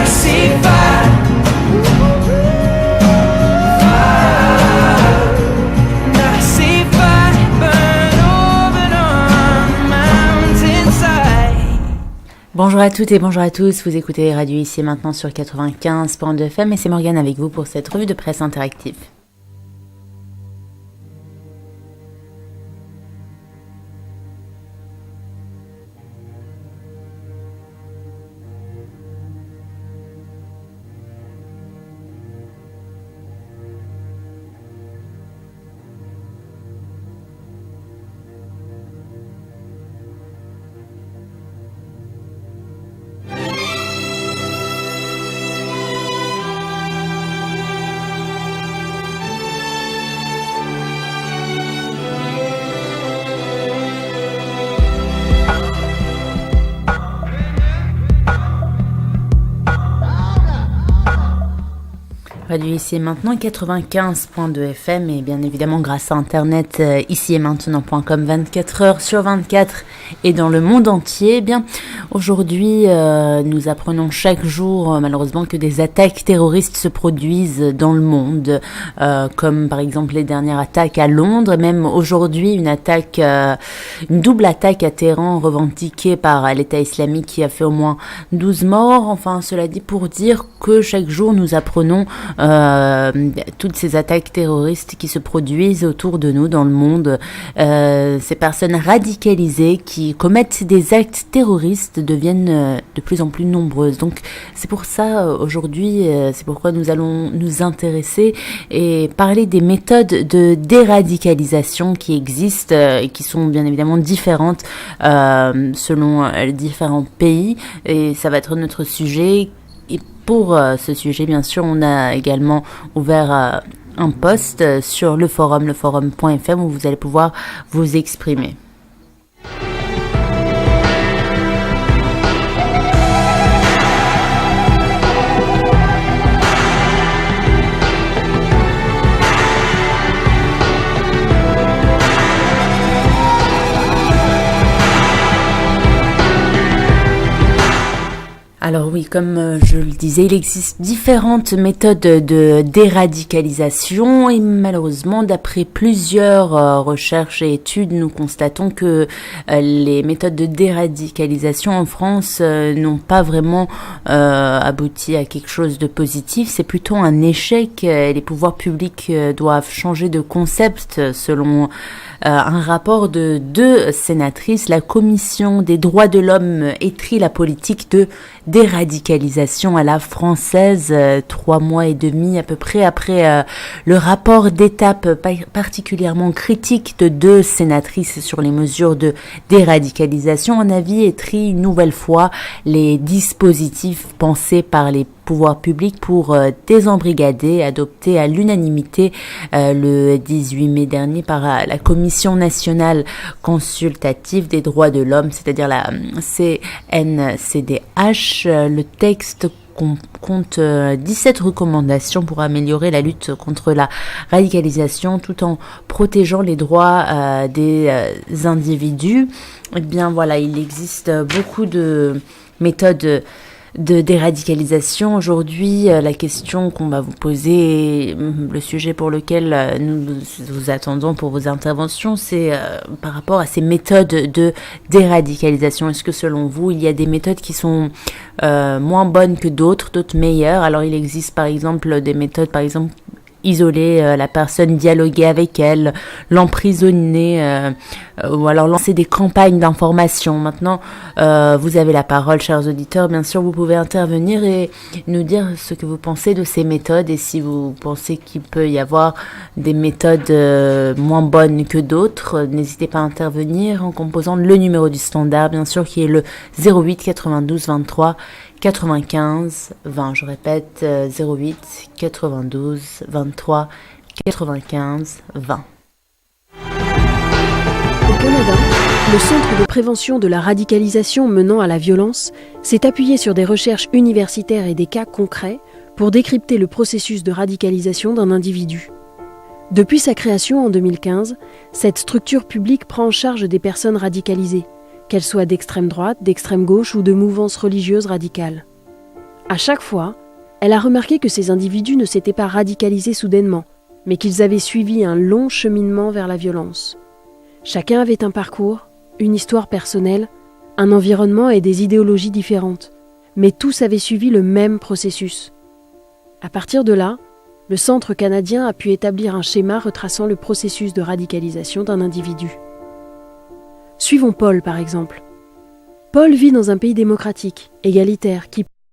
see fire. I see fire burn over on the mountainside. Bonjour à toutes et bonjour à tous, vous écoutez Radio Ici et Maintenant sur 95.2 FM et c'est Morgane avec vous pour cette revue de presse interactive. Radio Ici et Maintenant 95.2 FM et bien évidemment grâce à internet ici et maintenant.com 24 heures sur 24 et dans le monde entier. Eh bien aujourd'hui nous apprenons chaque jour malheureusement que des attaques terroristes se produisent dans le monde comme par exemple les dernières attaques à Londres et même aujourd'hui une double attaque à Téhéran revendiquée par l'État islamique qui a fait au moins 12 morts. Enfin cela dit pour dire que chaque jour nous apprenons toutes ces attaques terroristes qui se produisent autour de nous dans le monde, ces personnes radicalisées qui commettent des actes terroristes deviennent de plus en plus nombreuses. Donc c'est pour ça aujourd'hui, c'est pourquoi nous allons nous intéresser et parler des méthodes de déradicalisation qui existent et qui sont bien évidemment différentes selon les différents pays et ça va être notre sujet. Et pour ce sujet, bien sûr, on a également ouvert un post sur le forum.fm où vous allez pouvoir vous exprimer. Alors oui, comme je le disais, il existe différentes méthodes de déradicalisation et malheureusement, d'après plusieurs recherches et études, nous constatons que les méthodes de déradicalisation en France n'ont pas vraiment abouti à quelque chose de positif. C'est plutôt un échec. Les pouvoirs publics doivent changer de concept selon un rapport de 2 sénatrices. La Commission des droits de l'homme écrit la politique de déradicalisation à la française 3 mois et demi à peu près après le rapport d'étape particulièrement critique de 2 sénatrices sur les mesures de déradicalisation. Un avis écrit une nouvelle fois les dispositifs pensés par les pouvoirs publics pour désembrigader, adopté à l'unanimité le 18 mai dernier par la Commission nationale consultative des droits de l'homme, c'est-à-dire la CNCDH. Le texte compte 17 recommandations pour améliorer la lutte contre la radicalisation tout en protégeant les droits des individus. Eh bien voilà, il existe beaucoup de méthodes de déradicalisation. Aujourd'hui, la question qu'on va vous poser, et le sujet pour lequel nous vous attendons pour vos interventions, c'est par rapport à ces méthodes de déradicalisation. Est-ce que selon vous, il y a des méthodes qui sont moins bonnes que d'autres meilleures? Alors il existe par exemple des méthodes, par exemple isoler la personne, dialoguer avec elle, l'emprisonner ou alors lancer des campagnes d'information. Maintenant, vous avez la parole, chers auditeurs. Bien sûr, vous pouvez intervenir et nous dire ce que vous pensez de ces méthodes et si vous pensez qu'il peut y avoir des méthodes moins bonnes que d'autres. N'hésitez pas à intervenir en composant le numéro du standard, bien sûr, qui est le 08 92 23 95 20. Je répète, 08 92 23 95 20. Au Canada, le Centre de prévention de la radicalisation menant à la violence s'est appuyé sur des recherches universitaires et des cas concrets pour décrypter le processus de radicalisation d'un individu. Depuis sa création en 2015, cette structure publique prend en charge des personnes radicalisées, qu'elles soient d'extrême droite, d'extrême gauche ou de mouvances religieuses radicales. À chaque fois, elle a remarqué que ces individus ne s'étaient pas radicalisés soudainement, mais qu'ils avaient suivi un long cheminement vers la violence. Chacun avait un parcours, une histoire personnelle, un environnement et des idéologies différentes, mais tous avaient suivi le même processus. À partir de là, le Centre canadien a pu établir un schéma retraçant le processus de radicalisation d'un individu. Suivons Paul par exemple. Paul vit dans un pays démocratique, égalitaire, qui